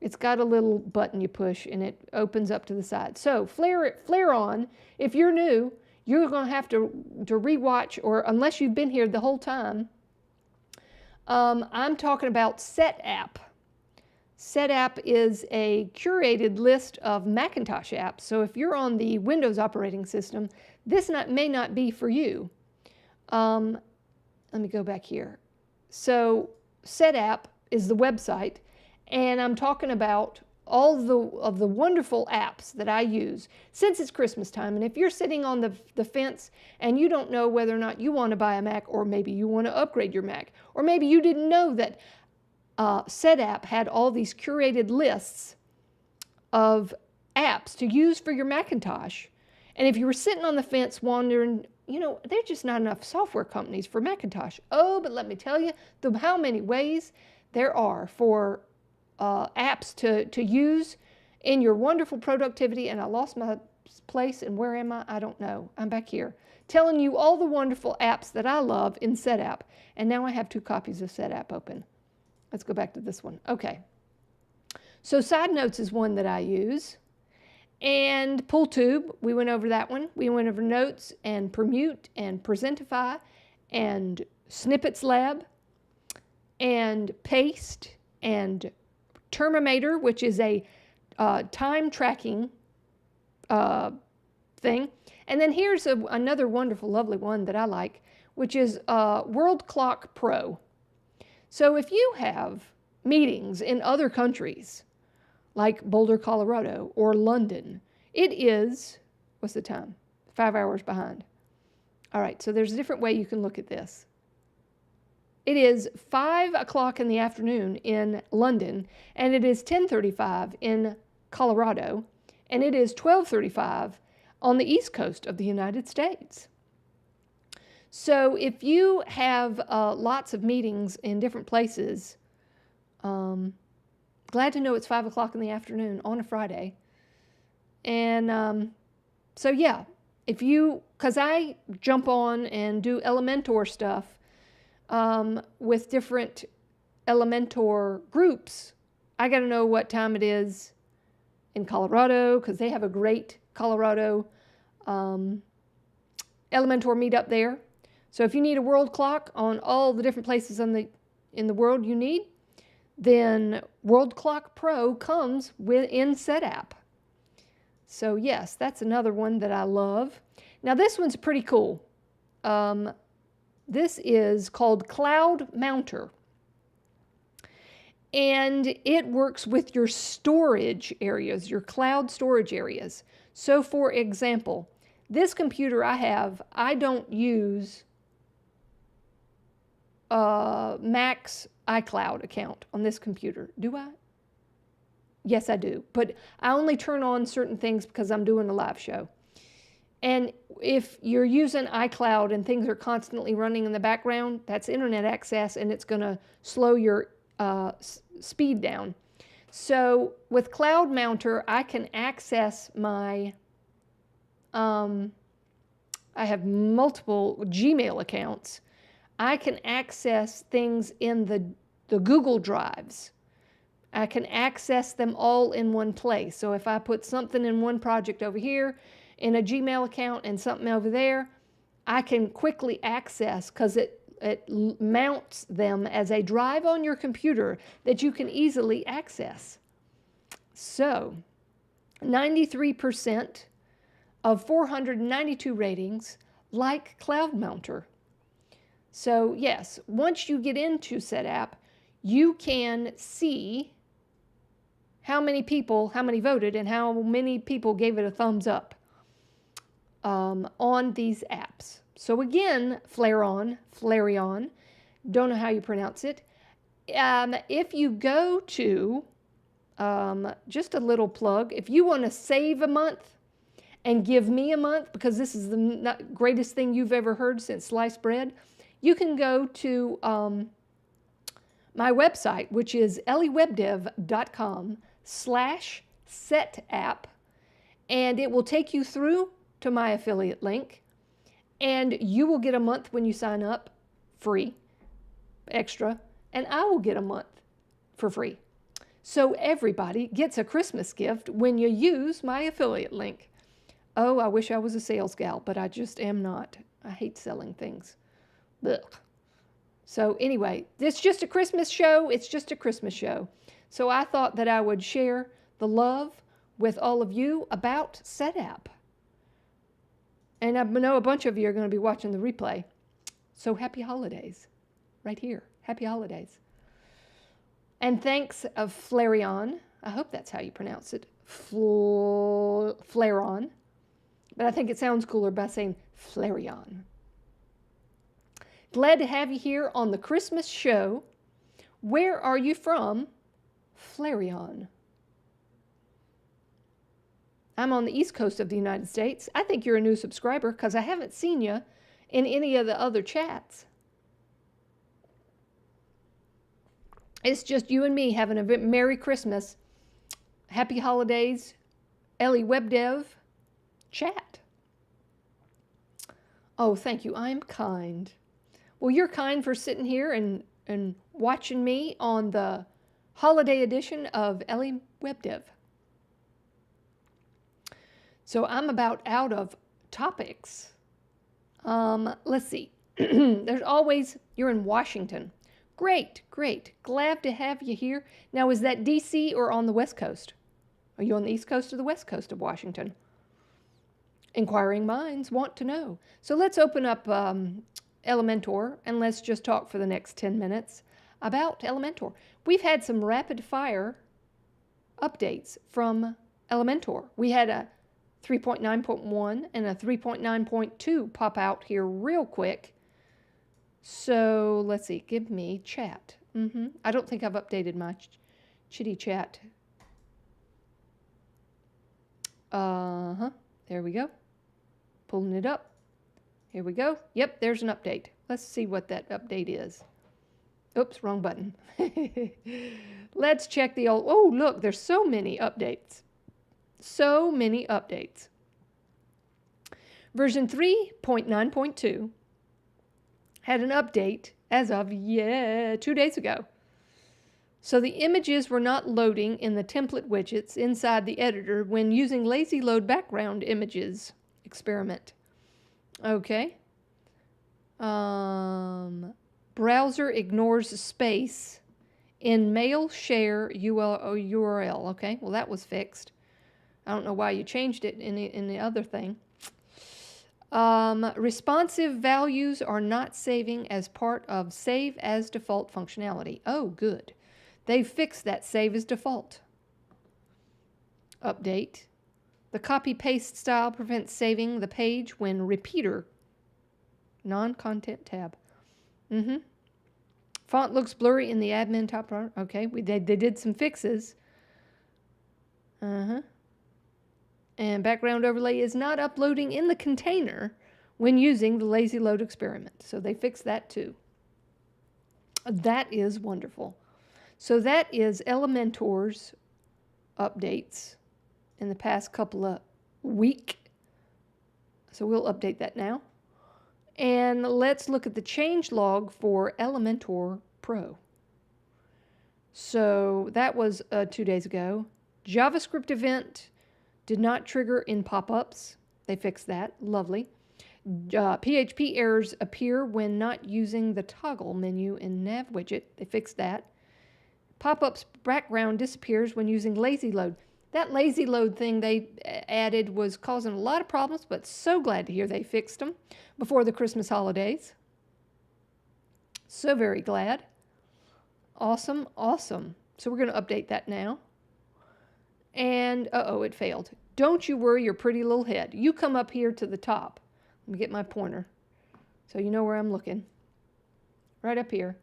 It's got a little button you push and it opens up to the side. So Flare On, if you're new, you're going to have to rewatch, or unless you've been here the whole time, I'm talking about SetApp. SetApp is a curated list of Macintosh apps. So if you're on the Windows operating system, this may not be for you. Let me go back here. So SetApp is the website, and I'm talking about all of the wonderful apps that I use since it's Christmas time. And if you're sitting on the fence and you don't know whether or not you want to buy a Mac, or maybe you want to upgrade your Mac, or maybe you didn't know that SetApp had all these curated lists of apps to use for your Macintosh. And if you were sitting on the fence wondering, you know, there's just not enough software companies for Macintosh. Oh, but let me tell you how many ways there are for apps to use in your wonderful productivity. And I lost my place, and where am I? I don't know. I'm back here telling you all the wonderful apps that I love in SetApp. And now I have 2 copies of SetApp open. Let's go back to this one. Okay. So Side Notes is one that I use. And PullTube, we went over that one. We went over Notes and Permute and Presentify and Snippets Lab and Paste and Termometer, which is a time tracking thing. And then here's another wonderful, lovely one that I like, which is World Clock Pro. So if you have meetings in other countries, like Boulder, Colorado, or London, it is, what's the time? 5 hours behind. All right, so there's a different way you can look at this. It is 5 o'clock in the afternoon in London, and it is 10:35 in Colorado, and it is 12:35 on the East Coast of the United States. So if you have lots of meetings in different places, glad to know it's 5 o'clock in the afternoon on a Friday. And so yeah, because I jump on and do Elementor stuff with different Elementor groups, I got to know what time it is in Colorado, because they have a great Colorado Elementor meetup there. So if you need a world clock on all the different places in the world you need, then World Clock Pro comes in SetApp. So yes, that's another one that I love. Now this one's pretty cool. This is called Cloud Mounter. And it works with your storage areas, your cloud storage areas. So for example, this computer I have, I don't use Mac's iCloud account on this computer. Do I? Yes, I do. But I only turn on certain things because I'm doing a live show. And if you're using iCloud and things are constantly running in the background, that's internet access and it's going to slow your speed down. So with Cloud Mounter, I can access my, I have multiple Gmail accounts. I can access things in the Google Drives. I can access them all in one place. So if I put something in one project over here in a Gmail account and something over there, I can quickly access because it mounts them as a drive on your computer that you can easily access. So 93% of 492 ratings like Cloud Mounter. So yes, once you get into SetApp, you can see how many voted and how many people gave it a thumbs up on these apps. So again, Flareon, don't know how you pronounce it. If you go to, just a little plug, if you want to save a month and give me a month, because this is the greatest thing you've ever heard since sliced bread, you can go to my website, which is EleWebDev.com/setapp, and it will take you through to my affiliate link, and you will get a month when you sign up free, extra, and I will get a month for free. So everybody gets a Christmas gift when you use my affiliate link. Oh, I wish I was a sales gal, but I just am not. I hate selling things. Ugh. So anyway, it's just a Christmas show. It's just a Christmas show. So I thought that I would share the love with all of you about SetApp. And I know a bunch of you are going to be watching the replay. So happy holidays right here. Happy holidays. And thanks of Flareon. I hope that's how you pronounce it. Flareon. But I think it sounds cooler by saying Flareon. Glad to have you here on the Christmas show. Where are you from? Flareon. I'm on the East Coast of the United States. I think you're a new subscriber because I haven't seen you in any of the other chats. It's just you and me having a Merry Christmas, Happy Holidays, EleWebDev chat. Oh, thank you. I'm kind. Well, you're kind for sitting here and watching me on the holiday edition of EleWebDev. So I'm about out of topics. Let's see. There's always, you're in Washington. Great, great. Glad to have you here. Now, is that DC or on the West Coast? Are you on the East Coast or the West Coast of Washington? Inquiring minds want to know. So let's open up Elementor and let's just talk for the next 10 minutes about Elementor. We've had some rapid fire updates from Elementor. We had a 3.9.1 and a 3.9.2 pop out here real quick. So let's see, give me chat. I don't think I've updated my chitty chat. There we go. Pulling it up. Here we go. Yep, there's an update. Let's see what that update is. Oops, wrong button. Let's check the old, oh look, there's so many updates. So many updates. Version 3.9.2 had an update as of 2 days ago. So the images were not loading in the template widgets inside the editor when using lazy load background images experiment. Okay. Browser ignores space in mail share URL. Okay, well that was fixed. I don't know why you changed it in the other thing. Responsive values are not saving as part of save as default functionality. Oh, good. They've fixed that save as default. Update. The copy-paste style prevents saving the page when repeater. Non-content tab. Font looks blurry in the admin top right. Okay, they did some fixes. And background overlay is not uploading in the container when using the lazy load experiment. So they fixed that too. That is wonderful. So that is Elementor's updates in the past couple of weeks. So we'll update that now. And let's look at the change log for Elementor Pro. So that was 2 days ago. JavaScript event did not trigger in pop-ups. They fixed that. Lovely. PHP errors appear when not using the toggle menu in nav widget. They fixed that. Pop-ups background disappears when using lazy load. That lazy load thing they added was causing a lot of problems, but so glad to hear they fixed them before the Christmas holidays. So very glad. Awesome, awesome. So we're going to update that now. And, uh-oh, it failed. Don't you worry your pretty little head. You come up here to the top. Let me get my pointer so you know where I'm looking. Right up here.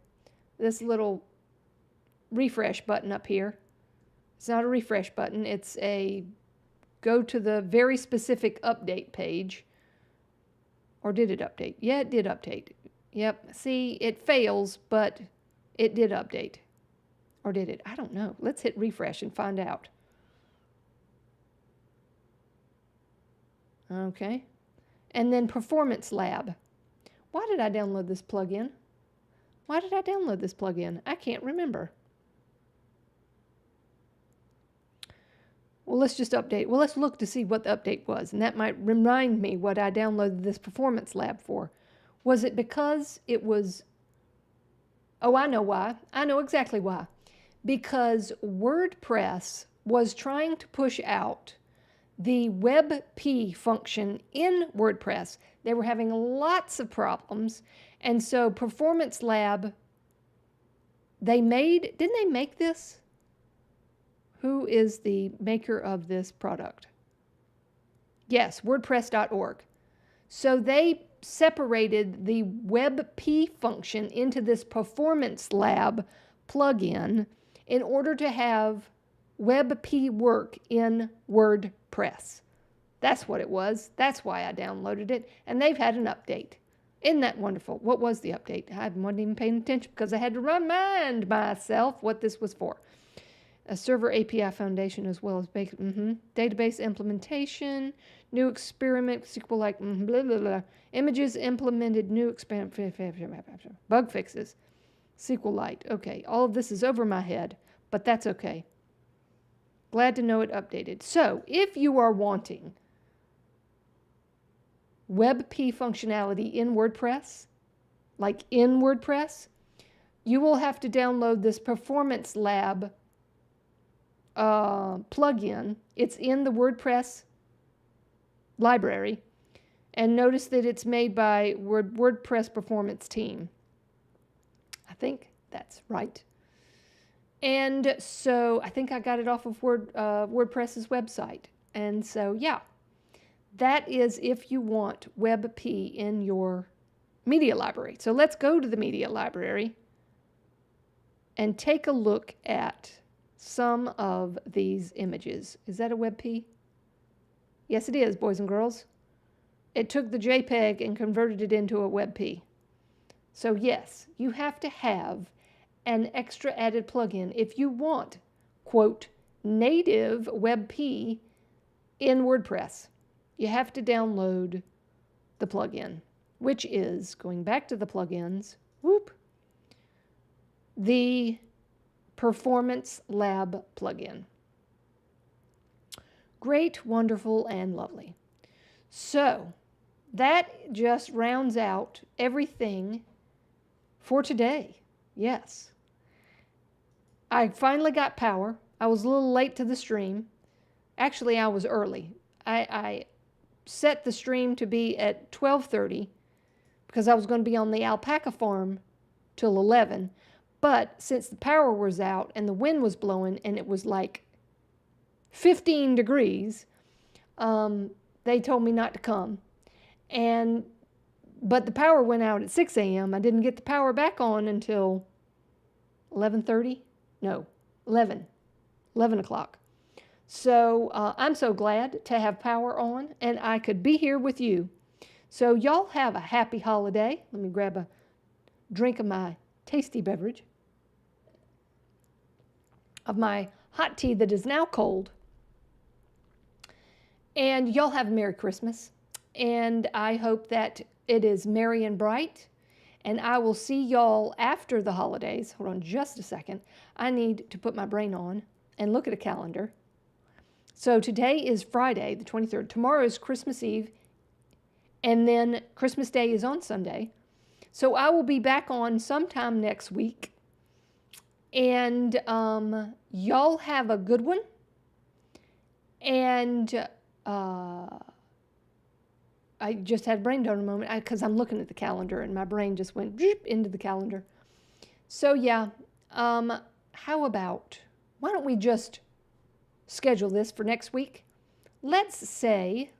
This little refresh button up here. It's not a refresh button. It's a go to the very specific update page. Or did it update? Yeah, it did update. Yep. See, it fails, but it did update. Or did it? I don't know. Let's hit refresh and find out. Okay. And then Performance Lab. Why did I download this plugin? Why did I download this plugin? I can't remember. Well, let's just update. Well, let's look to see what the update was, and that might remind me what I downloaded this Performance Lab for. Was it because it was... Oh, I know why. I know exactly why. Because WordPress was trying to push out the WebP function in WordPress. They were having lots of problems, and so Performance Lab, didn't they make this? Who is the maker of this product? Yes, WordPress.org. So they separated the WebP function into this Performance Lab plugin in order to have WebP work in WordPress. That's what it was. That's why I downloaded it. And they've had an update. Isn't that wonderful? What was the update? I wasn't even paying attention because I had to remind myself what this was for. A server API foundation as well as database implementation, new experiment, SQLite, blah, blah, blah. Images implemented, new experiment, bug fixes, SQLite. Okay, all of this is over my head, but that's okay. Glad to know it updated. So, if you are wanting WebP functionality in WordPress, like in WordPress, you will have to download this Performance Lab plugin. It's in the WordPress library, and notice that it's made by WordPress Performance Team. I think that's right. And so I think I got it off of WordPress's website. And so, yeah, that is if you want WebP in your media library. So let's go to the media library and take a look at some of these images. Is that a WebP? Yes, it is, boys and girls. It took the JPEG and converted it into a WebP. So yes, you have to have an extra added plugin if you want, quote, native WebP in WordPress. You have to download the plugin, which is, going back to the plugins, the Performance Lab plugin. Great, wonderful, and lovely. So that just rounds out everything for today. Yes. I finally got power. I was a little late to the stream. Actually, I was early. I set the stream to be at 12:30 because I was going to be on the alpaca farm till 11. But since the power was out and the wind was blowing and it was like 15 degrees, they told me not to come. But the power went out at 6 a.m. I didn't get the power back on until 11:30? No, 11 o'clock. So I'm so glad to have power on and I could be here with you. So y'all have a happy holiday. Let me grab a drink of my tasty beverage, of my hot tea that is now cold. And y'all have a Merry Christmas. And I hope that it is merry and bright. And I will see y'all after the holidays. Hold on just a second. I need to put my brain on and look at a calendar. So today is Friday, the 23rd. Tomorrow is Christmas Eve. And then Christmas Day is on Sunday. So I will be back on sometime next week. And y'all have a good one. And I just had a brain donor moment because I'm looking at the calendar and my brain just went into the calendar. So yeah, how about, why don't we just schedule this for next week? Let's say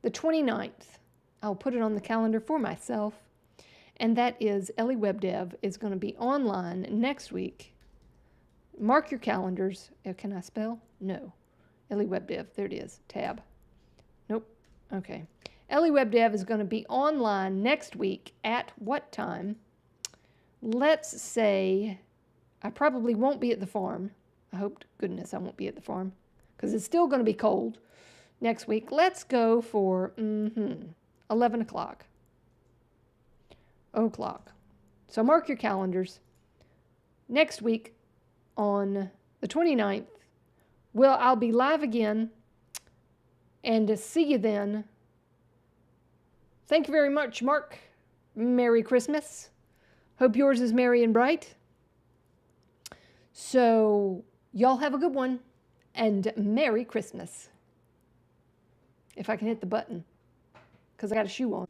the 29th. I'll put it on the calendar for myself. And that is EleWebDev is going to be online next week. Mark your calendars. Can I spell? No. EleWebDev. There it is. Tab. Nope. Okay. EleWebDev is going to be online next week at what time? Let's say I probably won't be at the farm. I hope to goodness I won't be at the farm because it's still going to be cold next week. Let's go for 11 o'clock. O'clock. So mark your calendars. Next week on the 29th, well, I'll be live again. And to see you then. Thank you very much, Mark. Merry Christmas. Hope yours is merry and bright. So y'all have a good one. And Merry Christmas. If I can hit the button. Because I got a shoe on.